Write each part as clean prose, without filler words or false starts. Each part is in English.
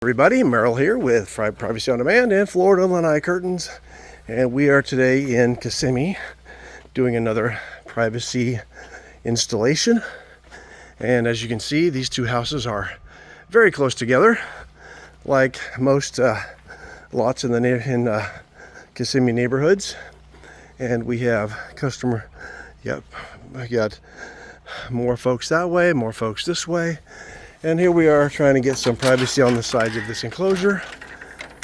Everybody, Merrill here with Privacy on Demand and Florida Lanai Curtains, and we are today in Kissimmee doing another privacy installation. And as you can see, these two houses are very close together, like most lots in Kissimmee neighborhoods. And we have I got more folks that way, more folks this way. And here we are trying to get some privacy on the sides of this enclosure.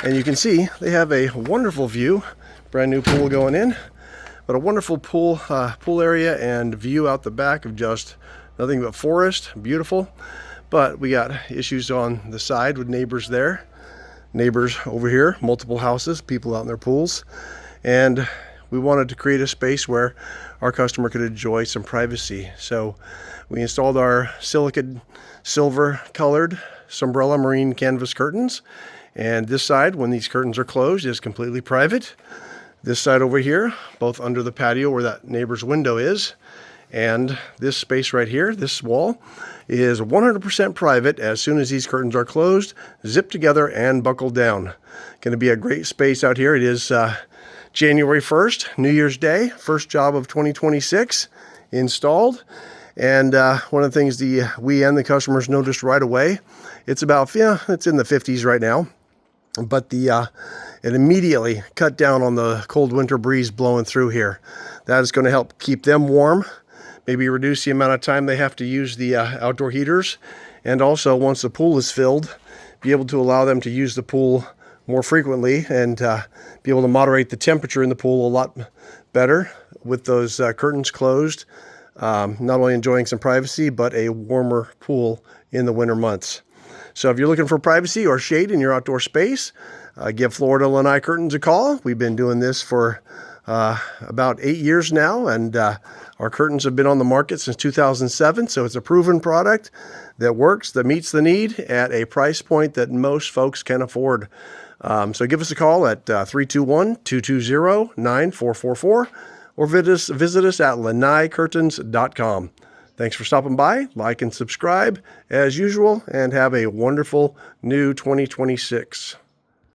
And you can see they have a wonderful view, brand new pool going in, but a wonderful pool area and view out the back of just nothing but forest, beautiful. But we got issues on the side with neighbors there. Neighbors over here, multiple houses, people out in their pools. And we wanted to create a space where our customer could enjoy some privacy. So we installed our silicate silver colored Sombrella marine canvas curtains. And this side, when these curtains are closed, is completely private. This side over here, both under the patio where that neighbor's window is, and this space right here, this wall, is 100% private as soon as these curtains are closed, zipped together, and buckled down. Going to be a great space out here. It is January 1st, New Year's Day, first job of 2026 installed. And one of the things we and the customers noticed right away, it's in the 50s right now, but it immediately cut down on the cold winter breeze blowing through here. That is going to help keep them warm, maybe reduce the amount of time they have to use the outdoor heaters, and also once the pool is filled, be able to allow them to use the pool more frequently and be able to moderate the temperature in the pool a lot better with those curtains closed. Not only enjoying some privacy, but a warmer pool in the winter months. So if you're looking for privacy or shade in your outdoor space, give Florida Lanai Curtains a call. We've been doing this for about 8 years now, and our curtains have been on the market since 2007. So it's a proven product that works, that meets the need at a price point that most folks can afford. So give us a call at 321-220-9444. or visit us at lanaiCurtains.com. Thanks for stopping by. Like and subscribe as usual, and have a wonderful new 2026.